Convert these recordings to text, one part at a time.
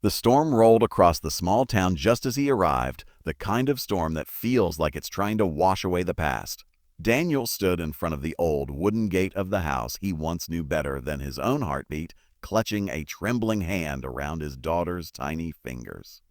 The storm rolled across the small town just as he arrived, the kind of storm that feels like it's trying to wash away the past. Daniel stood in front of the old wooden gate of the house he once knew better than his own heartbeat, clutching a trembling hand around his daughter's tiny fingers.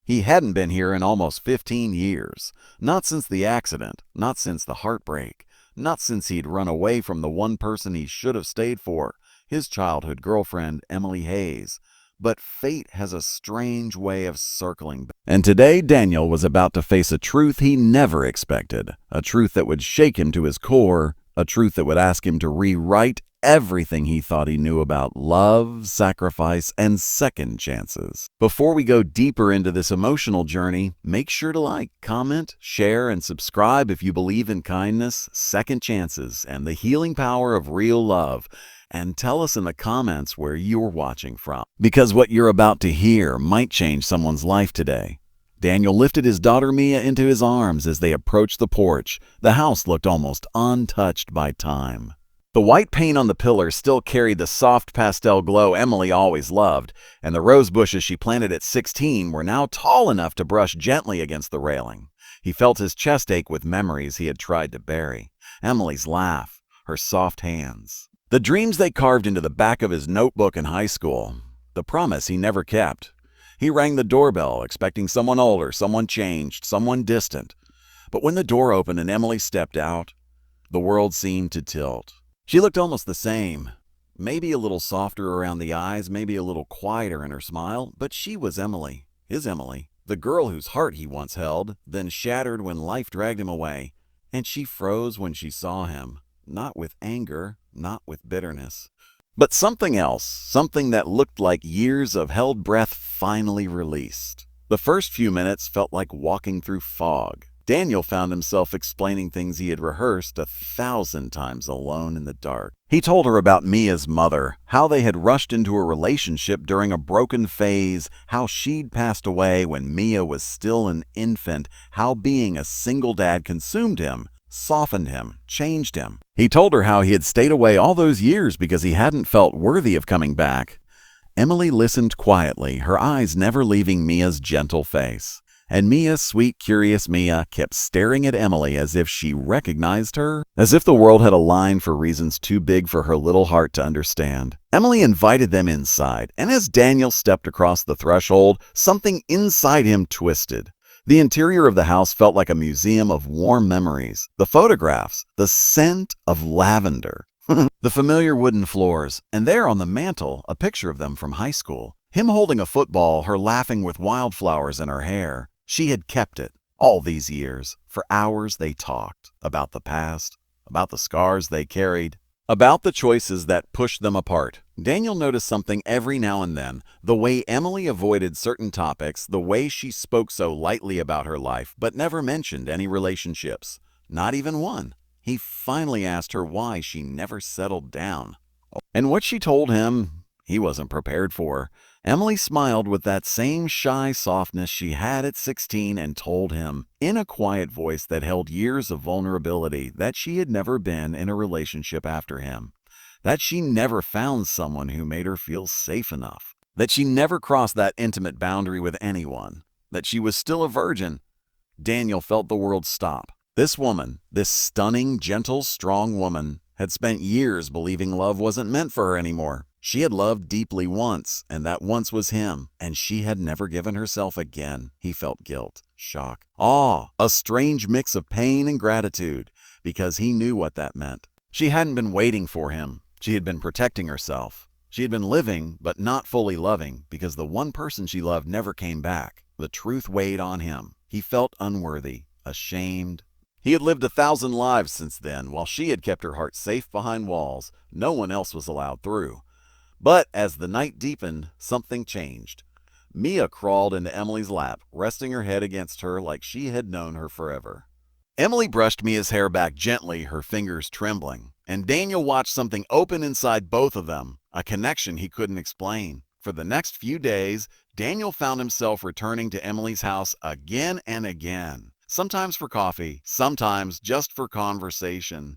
He hadn't been here in almost 15 years. Not since the accident, not since the heartbreak, not since he'd run away from the one person he should have stayed for, his childhood girlfriend, Emily Hayes. But fate has a strange way of circling back. And today Daniel was about to face a truth he never expected, a truth that would shake him to his core, a truth that would ask him to rewrite everything he thought he knew about love, sacrifice, and second chances. Before we go deeper into this emotional journey, make sure to like, comment, share, and subscribe if you believe in kindness, second chances, and the healing power of real love. And tell us in the comments where you're watching from, because what you're about to hear might change someone's life today. Daniel lifted his daughter Mia into his arms as they approached the porch. The house looked almost untouched by time. The white paint on the pillars still carried the soft pastel glow Emily always loved, and the rose bushes she planted at 16 were now tall enough to brush gently against the railing. He felt his chest ache with memories he had tried to bury. Emily's laugh, her soft hands. The dreams they carved into the back of his notebook in high school. The promise he never kept. He rang the doorbell, expecting someone older, someone changed, someone distant. But when the door opened and Emily stepped out, the world seemed to tilt. She looked almost the same. Maybe a little softer around the eyes, maybe a little quieter in her smile, but she was Emily, his Emily, the girl whose heart he once held, then shattered when life dragged him away. And she froze when she saw him, not with anger, not with bitterness, but something else, something that looked like years of held breath finally released. The first few minutes felt like walking through fog. Daniel found himself explaining things he had rehearsed 1,000 times alone in the dark. He told her about Mia's mother, how they had rushed into a relationship during a broken phase, how she'd passed away when Mia was still an infant, how being a single dad consumed him, softened him, changed him. He told her how he had stayed away all those years because he hadn't felt worthy of coming back. Emily listened quietly, her eyes never leaving Mia's gentle face. And Mia, sweet, curious Mia, kept staring at Emily as if she recognized her, as if the world had aligned for reasons too big for her little heart to understand. Emily invited them inside, and as Daniel stepped across the threshold, something inside him twisted. The interior of the house felt like a museum of warm memories. The photographs, the scent of lavender, the familiar wooden floors, and there on the mantel, a picture of them from high school. Him holding a football, her laughing with wildflowers in her hair. She had kept it all these years. For hours they talked about the past, about the scars they carried, about the choices that pushed them apart. Daniel noticed something every now and then, the way Emily avoided certain topics, the way she spoke so lightly about her life, but never mentioned any relationships, not even one. He finally asked her why she never settled down. And what she told him, he wasn't prepared for. Emily smiled with that same shy softness she had at 16 and told him, in a quiet voice that held years of vulnerability, that she had never been in a relationship after him, that she never found someone who made her feel safe enough, that she never crossed that intimate boundary with anyone, that she was still a virgin. Daniel felt the world stop. This woman, this stunning, gentle, strong woman, had spent years believing love wasn't meant for her anymore. She had loved deeply once, and that once was him, and she had never given herself again. He felt guilt, shock, awe, a strange mix of pain and gratitude, because he knew what that meant. She hadn't been waiting for him. She had been protecting herself. She had been living, but not fully loving, because the one person she loved never came back. The truth weighed on him. He felt unworthy, ashamed. He had lived 1,000 lives since then, while she had kept her heart safe behind walls. No one else was allowed through. But as the night deepened, something changed. Mia crawled into Emily's lap, resting her head against her like she had known her forever. Emily brushed Mia's hair back gently, her fingers trembling, and Daniel watched something open inside both of them, a connection he couldn't explain. For the next few days, Daniel found himself returning to Emily's house again and again, sometimes for coffee, sometimes just for conversation.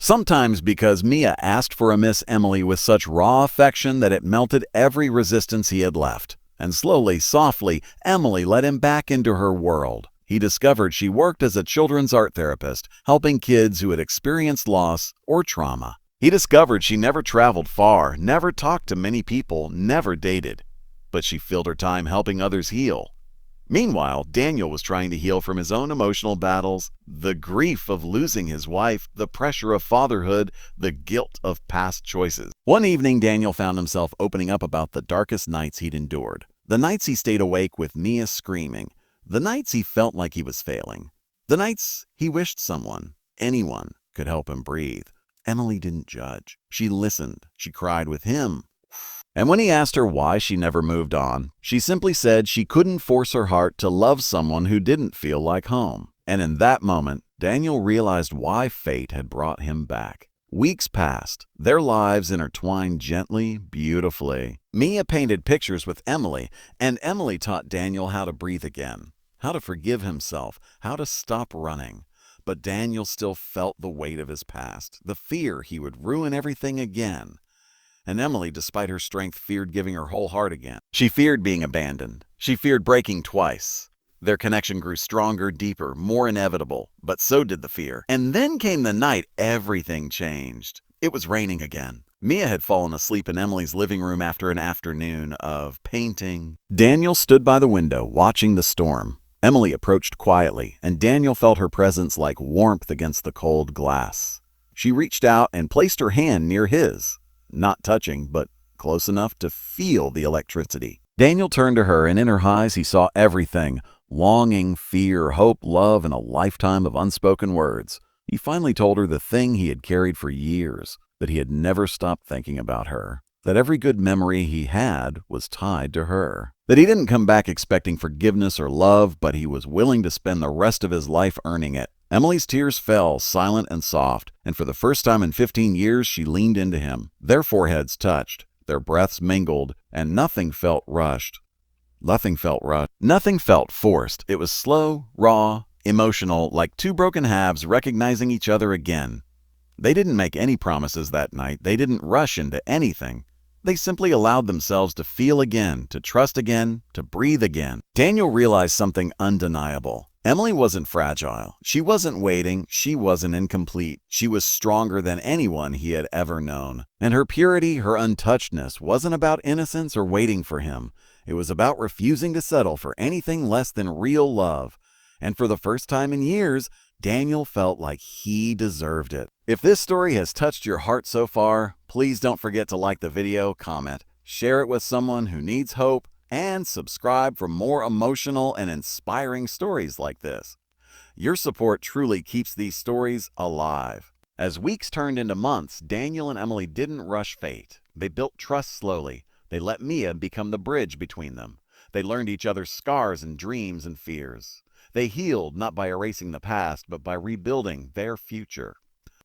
Sometimes because Mia asked for a Miss Emily with such raw affection that it melted every resistance he had left. And slowly, softly, Emily let him back into her world. He discovered she worked as a children's art therapist, helping kids who had experienced loss or trauma. He discovered she never traveled far, never talked to many people, never dated. But she filled her time helping others heal. Meanwhile, Daniel was trying to heal from his own emotional battles, the grief of losing his wife, the pressure of fatherhood, the guilt of past choices. One evening, Daniel found himself opening up about the darkest nights he'd endured. The nights he stayed awake with Mia screaming. The nights he felt like he was failing. The nights he wished someone, anyone, could help him breathe. Emily didn't judge. She listened. She cried with him. And when he asked her why she never moved on, she simply said she couldn't force her heart to love someone who didn't feel like home. And in that moment, Daniel realized why fate had brought him back. Weeks passed, their lives intertwined gently, beautifully. Mia painted pictures with Emily, and Emily taught Daniel how to breathe again, how to forgive himself, how to stop running. But Daniel still felt the weight of his past, the fear he would ruin everything again. And Emily, despite her strength, feared giving her whole heart again. She feared being abandoned. She feared breaking twice. Their connection grew stronger, deeper, more inevitable, but so did the fear. And then came the night everything changed. It was raining again. Mia had fallen asleep in Emily's living room after an afternoon of painting. Daniel stood by the window, watching the storm. Emily approached quietly, and Daniel felt her presence like warmth against the cold glass. She reached out and placed her hand near his. Not touching, but close enough to feel the electricity. Daniel turned to her, and in her eyes he saw everything: longing, fear, hope, love, and a lifetime of unspoken words. He finally told her the thing he had carried for years, that he had never stopped thinking about her, that every good memory he had was tied to her, that he didn't come back expecting forgiveness or love, but he was willing to spend the rest of his life earning it. Emily's tears fell, silent and soft, and for the first time in 15 years, she leaned into him. Their foreheads touched, their breaths mingled, and nothing felt rushed. Nothing felt forced. It was slow, raw, emotional, like two broken halves recognizing each other again. They didn't make any promises that night. They didn't rush into anything. They simply allowed themselves to feel again, to trust again, to breathe again. Daniel realized something undeniable. Emily wasn't fragile. She wasn't waiting. She wasn't incomplete. She was stronger than anyone he had ever known. And her purity, her untouchedness, wasn't about innocence or waiting for him. It was about refusing to settle for anything less than real love. And for the first time in years, Daniel felt like he deserved it. If this story has touched your heart so far, please don't forget to like the video, comment, share it with someone who needs hope, and subscribe for more emotional and inspiring stories like this. Your support truly keeps these stories alive. As weeks turned into months, Daniel and Emily didn't rush fate. They built trust slowly. They let Mia become the bridge between them. They learned each other's scars and dreams and fears. They healed not by erasing the past, but by rebuilding their future.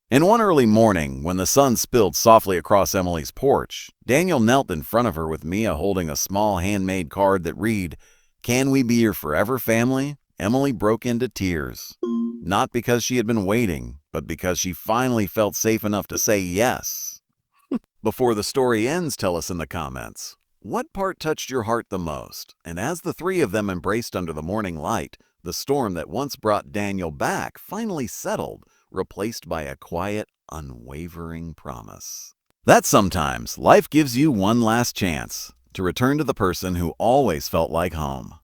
And one early morning, when the sun spilled softly across Emily's porch, Daniel knelt in front of her with Mia holding a small handmade card that read, "Can we be your forever family?" Emily broke into tears. Not because she had been waiting, but because she finally felt safe enough to say yes. Before the story ends, tell us in the comments, what part touched your heart the most? And as the three of them embraced under the morning light, the storm that once brought Daniel back finally settled, replaced by a quiet, unwavering promise. That sometimes life gives you one last chance to return to the person who always felt like home.